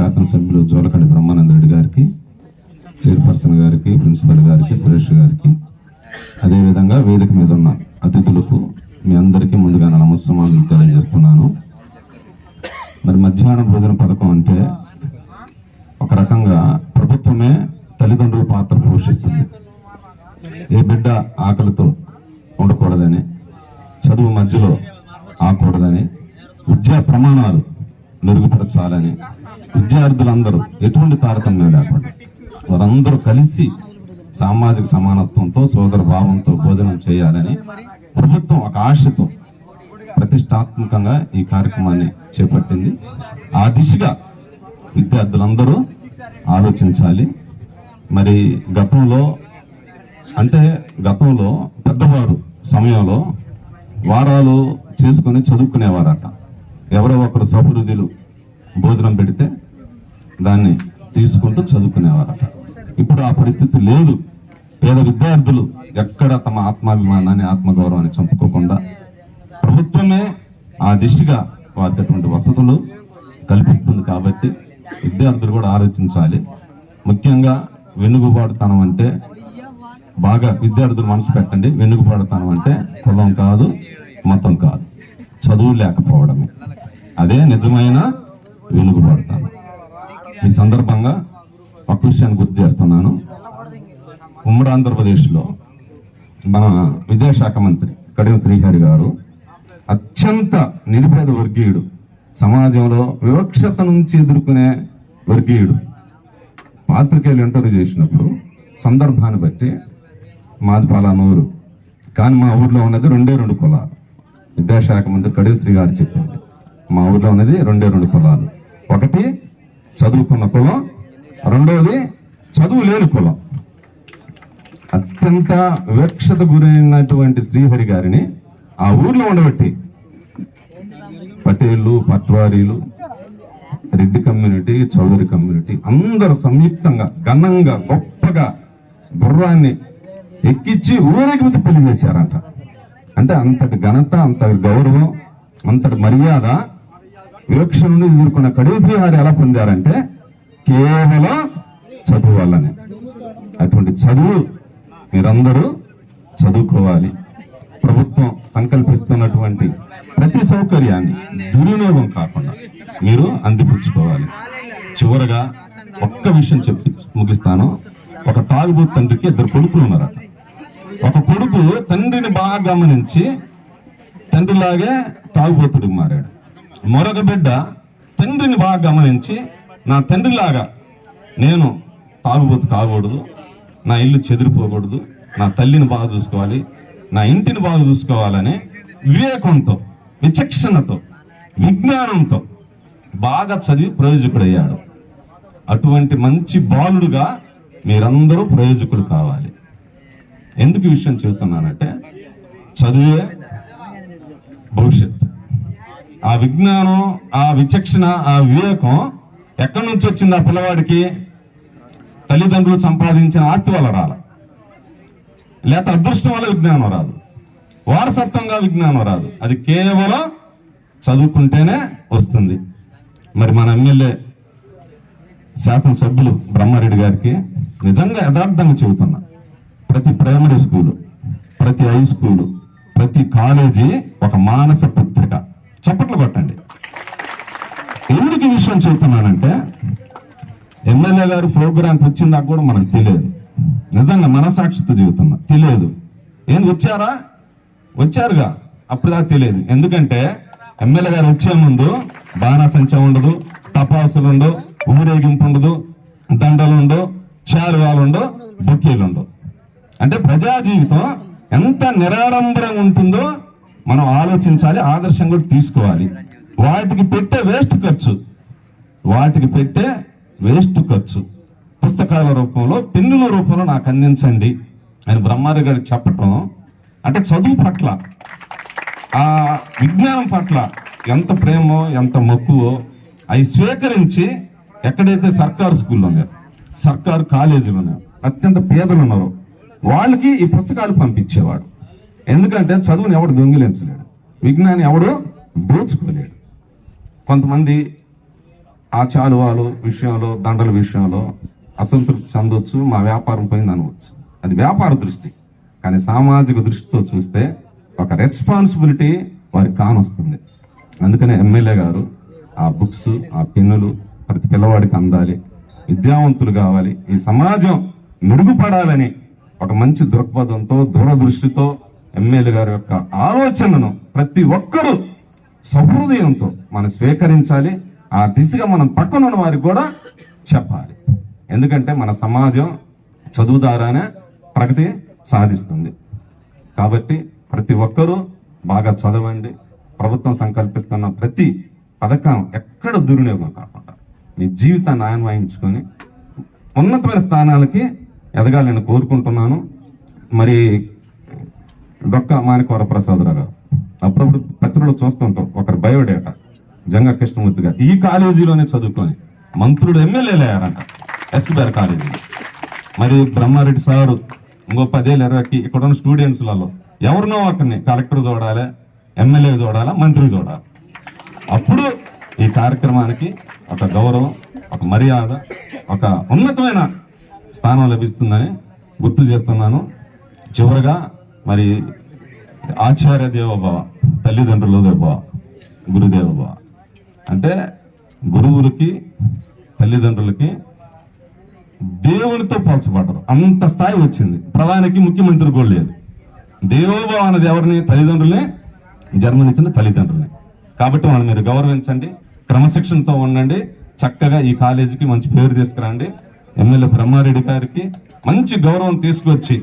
శాసనసభ్యులు జోలకండి బ్రహ్మానంద రెడ్డి గారికి, చైర్పర్సన్ గారికి, ప్రిన్సిపల్ గారికి, సురేష్ గారికి, అదేవిధంగా వేదిక మీద ఉన్న అతిథులకు మీ అందరికీ ముందుగా నమస్కారాలు తెలియజేస్తున్నాను. మరి మధ్యాహ్న భోజన పథకం అంటే ఒక రకంగా ప్రభుత్వమే తల్లిదండ్రుల పాత్ర పోషిస్తుంది. ఏ బిడ్డ ఆకలితో ఉండకూడదని, చదువు మధ్యలో ఆకూడదని, విద్యా ప్రమాణాలు మెరుగుపరచాలని, విద్యార్థులందరూ ఎటువంటి తారతమ్యం లేకుండా వారందరూ కలిసి సామాజిక సమానత్వంతో, సోదర భావంతో భోజనం చేయాలని ప్రభుత్వం ఒక ఆశతో ప్రతిష్టాత్మకంగా ఈ కార్యక్రమాన్ని చేపట్టింది. ఆ దిశగా విద్యార్థులందరూ ఆలోచించాలి. మరి గతంలో పెద్దవారు సమయంలో వారాలు చేసుకుని చదువుకునేవారట. ఎవరో ఒకరు సహృదులు భోజనం పెడితే దాన్ని తీసుకుంటూ చదువుకునేవారట. ఇప్పుడు ఆ పరిస్థితి లేదు. పేద విద్యార్థులు ఎక్కడ తమ ఆత్మాభిమానాన్ని, ఆత్మగౌరవాన్ని చంపుకోకుండా ప్రభుత్వమే ఆ దిశగా వారికి అటువంటి వసతులు కల్పిస్తుంది. కాబట్టి విద్యార్థులు కూడా ఆలోచించాలి. ముఖ్యంగా వెనుకబాటుతనం అంటే బాగా విద్యార్థులు మనసు పెట్టండి. వెనుకబాటుతనం అంటే కులం కాదు, మతం కాదు, చదువు లేకపోవడమే. అదే నిజమైన వెనుకబాటుతనం. ఈ సందర్భంగా ఒక విషయాన్ని గుర్తు చేస్తున్నాను. ఉమ్మడి ఆంధ్రప్రదేశ్లో మన విద్యాశాఖ మంత్రి కడియం శ్రీహరి గారు అత్యంత నిరుపేద వర్గీయుడు, సమాజంలో వివక్షత నుంచి ఎదుర్కొనే వర్గీయుడు. పాత్రికేయులు ఇంటర్వ్యూ చేసినప్పుడు సందర్భాన్ని బట్టి మాది పలానా ఊరు, కానీ మా ఊర్లో ఉన్నది 2 కులాలు. విద్యాశాఖ మంత్రి కడియం శ్రీ గారు చెప్పింది, మా ఊర్లో ఉన్నది 2 కులాలు. ఒకటి చదువుకున్న కులం, రెండవది చదువు లేని కులం. అత్యంత వివక్షత గురైనటువంటి శ్రీహరి గారిని ఆ ఊర్లో ఉండబట్టి పటేళ్ళు, పట్వారీలు, రెడ్డి కమ్యూనిటీ, చౌదరి కమ్యూనిటీ అందరూ సంయుక్తంగా ఘనంగా గొప్పగా గుర్రాన్ని ఎక్కించి ఊరేగింపు పెళ్లి చేశారంట. అంటే అంతటి ఘనత, అంతటి గౌరవం, అంతటి మర్యాద వివక్ష నుండి ఎదుర్కొన్న కడియం శ్రీహరి ఎలా పొందారంటే కేవలం చదువు వల్లనే. అటువంటి చదువు మీరందరూ చదువుకోవాలి. ప్రభుత్వం సంకల్పిస్తున్నటువంటి ప్రతి సౌకర్యాన్ని దుర్వినియోగం కాకుండా మీరు అందిపుచ్చుకోవాలి. చివరగా ఒక్క విషయం చెప్పి ముగిస్తాను. ఒక తాగుబోతు తండ్రికి 2 కొడుకులు ఉన్నారట. ఒక కొడుకు తండ్రిని బాగా గమనించి తండ్రిలాగే తాగుబోతుడికి మారాడు. మరొక బిడ్డ తండ్రిని బాగా గమనించి నా తండ్రిలాగా నేను తాగుబోతు కాకూడదు, నా ఇల్లు చెదిరిపోకూడదు, నా తల్లిని బాగా చూసుకోవాలి, నా ఇంటిని బాగా చూసుకోవాలని వివేకంతో, విచక్షణతో, విజ్ఞానంతో బాగా చదివి ప్రయోజకుడయ్యాడు. అటువంటి మంచి బాలుడుగా మీరందరూ ప్రయోజకులు కావాలి. ఎందుకు ఈ విషయం చెబుతున్నానంటే చదువే భవిష్యత్తు. ఆ విజ్ఞానం, ఆ విచక్షణ, ఆ వివేకం ఎక్కడి నుంచి వచ్చింది? ఆ పిల్లవాడికి తల్లిదండ్రులు సంపాదించిన ఆస్తి వల్ల రాల, లేకపోతే అదృష్టం వల్ల విజ్ఞానం రాదు, వారసత్వంగా విజ్ఞానం రాదు. అది కేవలం చదువుకుంటేనే వస్తుంది. మరి మన ఎమ్మెల్యే శాసనసభ్యులు బ్రహ్మారెడ్డి గారికి నిజంగా యథార్థంగా చెబుతున్నా, ప్రతి ప్రైమరీ స్కూలు, ప్రతి హై స్కూలు, ప్రతి కాలేజీ ఒక మానస పుత్రిక. చప్పట్లు కొట్టండి. ఎందుకు ఈ విషయం చెబుతున్నానంటే ఎమ్మెల్యే గారు ప్రోగ్రాంకి వచ్చిందాక కూడా మనకు తెలియదు. నిజంగా మనసాక్షితో చెబుతున్నా, తెలియదు. ఏం వచ్చారా? వచ్చారుగా, అప్పుడుదా తెలియదు. ఎందుకంటే ఎమ్మెల్యే గారు వచ్చే ముందు బాణాసంచ ఉండదు, టపాసులు ఉండవు, ఊరేగింపు ఉండదు, దండలు ఉండవు, శాలువాలు ఉండవు, బొకేలు ఉండవు. అంటే ప్రజా జీవితం ఎంత నిరాడంబరంగా ఉంటుందో మనం ఆలోచించాలి, ఆదర్శం కూడా తీసుకోవాలి. వాటికి పెట్టే వేస్ట్ ఖర్చు పుస్తకాల రూపంలో, పెన్నుల రూపంలో నాకు అందించండి అని బ్రహ్మారెడ్డి గారికి చెప్పటం అంటే చదువు పట్ల, ఆ విజ్ఞానం పట్ల ఎంత ప్రేమో, ఎంత మక్కువో అవి స్వీకరించి ఎక్కడైతే సర్కారు స్కూల్లో ఉన్నాయో, సర్కారు కాలేజీలు ఉన్నాయో, అత్యంత పేదలు ఉన్నారో వాళ్ళకి ఈ పుస్తకాలు పంపించేవాడు. ఎందుకంటే చదువుని ఎవడు దొంగిలించలేడు, విజ్ఞానం ఎవడు దోచుకోలేడు. కొంతమంది ఆ చాలువాలు విషయంలో, దండల విషయంలో అసంతృప్తి చెందొచ్చు, మా వ్యాపారం పోయింది అనవచ్చు. అది వ్యాపార దృష్టి. కానీ సామాజిక దృష్టితో చూస్తే ఒక రెస్పాన్సిబిలిటీ వారికి కానొస్తుంది. అందుకనే ఎమ్మెల్యే గారు ఆ బుక్స్, ఆ పెన్నులు ప్రతి పిల్లవాడికి అందాలి, విద్యావంతులు కావాలి, ఈ సమాజం మెరుగుపడాలని ఒక మంచి దృక్పథంతో, దూరదృష్టితో ఎమ్మెల్యే గారి యొక్క ఆలోచనను ప్రతి ఒక్కరూ సహృదయంతో మనం స్వీకరించాలి. ఆ దిశగా మనం పక్కన ఉన్న వారికి కూడా చెప్పాలి. ఎందుకంటే మన సమాజం చదువు ద్వారానే ప్రగతి సాధిస్తుంది. కాబట్టి ప్రతి ఒక్కరూ బాగా చదవండి. ప్రభుత్వం సంకల్పిస్తున్న ప్రతి పథకం ఎక్కడ దుర్వినియోగం కాకుండా మీ జీవితాన్ని అన్వయించుకొని ఉన్నతమైన స్థానాలకి ఎదగాలని కోరుకుంటున్నాను. మరి డొక్క మాణిక్య వరప్రసాదరావు గారు అప్పుడప్పుడు పత్రికలు చూస్తుంటాం, ఒకరి బయోడేటా జంగా కృష్ణమూర్తి గారు ఈ కాలేజీలోనే చదువుకొని మంత్రులు, ఎమ్మెల్యేలు అయ్యారంట ఎస్బీఆర్ కాలేజీలో. మరి బ్రహ్మారెడ్డి సారు ఇంకో 10-20కి ఇక్కడ ఉన్న స్టూడెంట్స్లలో ఎవరినో ఒకరిని కలెక్టర్ చూడాలి, ఎమ్మెల్యే చూడాలా, మంత్రి చూడాలి. అప్పుడు ఈ కార్యక్రమానికి ఒక గౌరవం, ఒక మర్యాద, ఒక ఉన్నతమైన స్థానం లభిస్తుందని గుర్తు చేస్తున్నాను. చివరిగా మరి ఆచార్య దేవోభవ, తల్లిదండ్రుల దేవోభవ, గురుదేవోభవ అంటే గురువులకి తల్లిదండ్రులకి దేవునితో పోల్చబడ్డారు. అంత స్థాయి వచ్చింది. ప్రధానికి ముఖ్యమంత్రి కూడా లేదు. దేవోభవ అన్నది ఎవరిని? తల్లిదండ్రులే, జన్మనిచ్చిన తల్లిదండ్రులే. కాబట్టి మనం మీరు గౌరవించండి, క్రమశిక్షణతో ఉండండి, చక్కగా ఈ కాలేజీకి మంచి పేరు తీసుకురండి. ఎమ్మెల్యే బ్రహ్మారెడ్డి గారికి మంచి గౌరవం తీసుకొచ్చి